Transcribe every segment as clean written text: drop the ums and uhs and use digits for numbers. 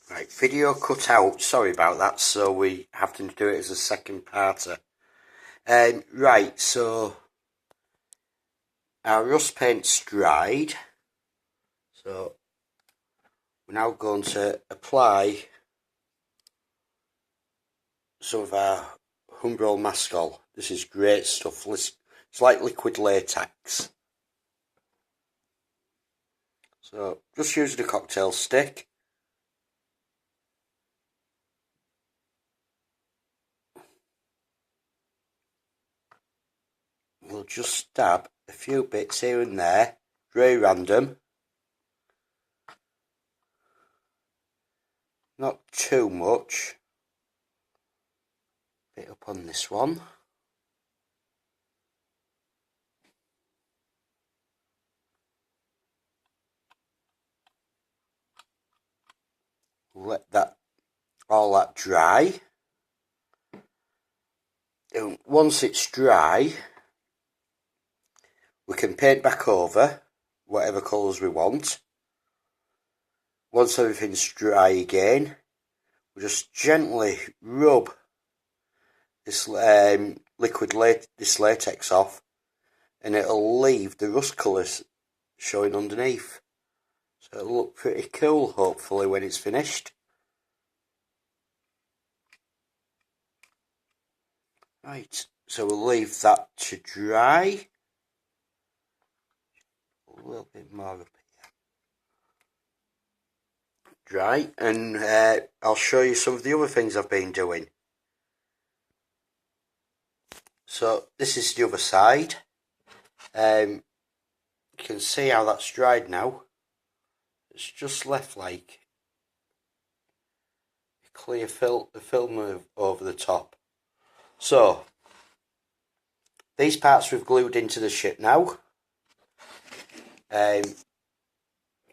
Right, video cut out, sorry about that, so we have to do it as a second parter. Right, so our rust paint's dried, so we're now going to apply some of our Humbrol Mascol. This is great stuff, it's like liquid latex. So just using a cocktail stick. We'll just dab a few bits here and there, very random. Not too much. Bit up on this one. Let all that dry. And once it's dry, we can paint back over whatever colours we want. Once everything's dry again, we just gently rub this this latex off, and it'll leave the rust colours showing underneath. So it'll look pretty cool, hopefully, when it's finished. Right, so we'll leave that to dry. A little bit more up here. Dry, and I'll show you some of the other things I've been doing. So this is the other side. You can see how that's dried now. It's just left like a clear film over the top. So these parts we've glued into the ship now.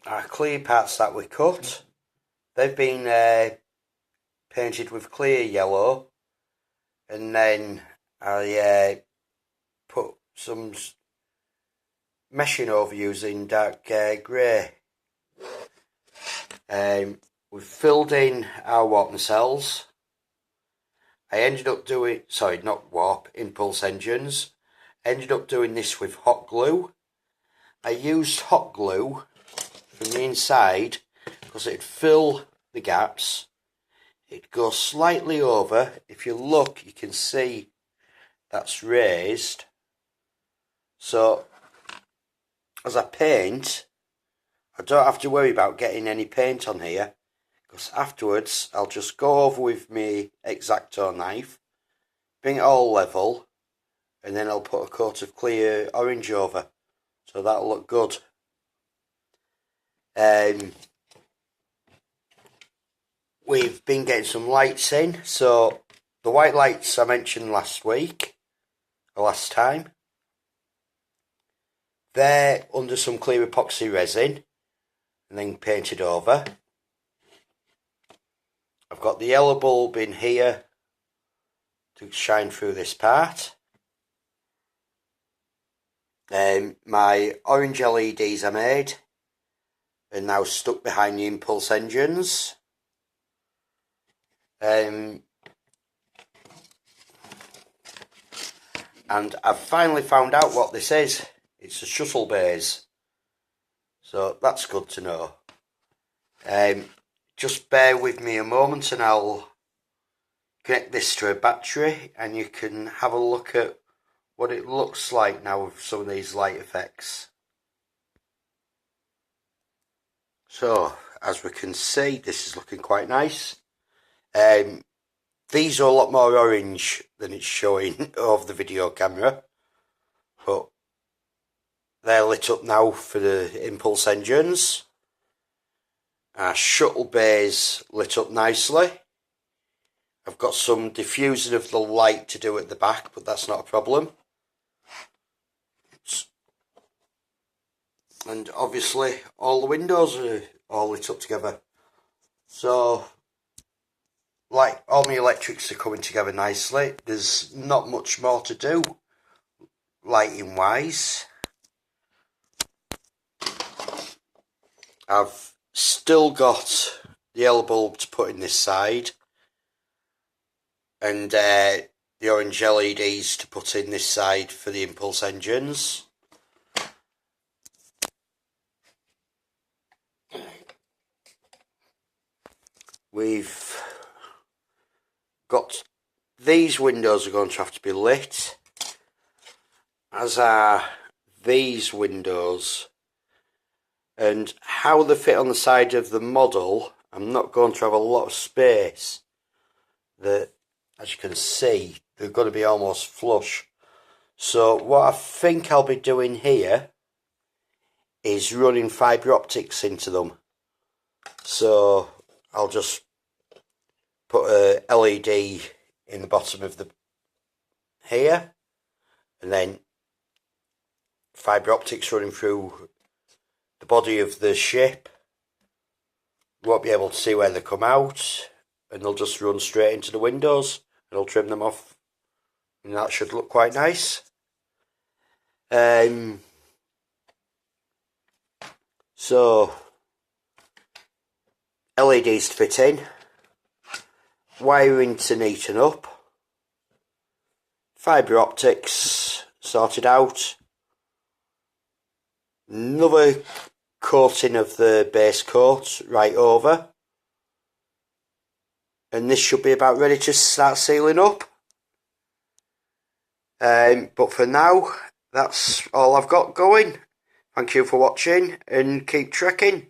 Our clear parts that we cut, they've been painted with clear yellow, and then I put some meshing over using dark grey. We've filled in our warp nacelles. I ended up doing, sorry, not warp, impulse engines. Ended up doing this with hot glue. I used hot glue from the inside because it'd fill the gaps. It'd go slightly over. If you look, you can see that's raised. So as I paint, I don't have to worry about getting any paint on here, because afterwards I'll just go over with my X-Acto knife, bring it all level, and then I'll put a coat of clear orange over. So that'll look good. We've been getting some lights in. So the white lights I mentioned last time, they're under some clear epoxy resin and then painted over. I've got the yellow bulb in here to shine through this part. My orange LEDs I made are now stuck behind the impulse engines. And I've finally found out what this is. It's a shuttle base. So that's good to know. Just bear with me a moment and I'll connect this to a battery and you can have a look at what it looks like now with some of these light effects. So as we can see, this is looking quite nice. These are a lot more orange than it's showing over the video camera, but they're lit up now for the impulse engines. Our shuttle bay's lit up nicely. I've got some diffusing of the light to do at the back, but that's not a problem. And obviously all the windows are all lit up together. So like all my electrics are coming together nicely. There's not much more to do lighting wise. I've still got the yellow bulb to put in this side, and the orange LEDs to put in this side for the impulse engines. We've got these windows are going to have to be lit, as are these windows, and how they fit on the side of the model. I'm not going to have a lot of space. That, as you can see, they're going to be almost flush. So what I think I'll be doing here is running fibre optics into them. So I'll just put a LED in the bottom of the here, and then fibre optics running through the body of the ship. You won't be able to see where they come out, and they'll just run straight into the windows, and I'll trim them off, and that should look quite nice. So LEDs to fit in, wiring to neaten up, fibre optics sorted out, another coating of the base coat right over, and this should be about ready to start sealing up. But for now, that's all I've got going. Thank you for watching, and keep trekking.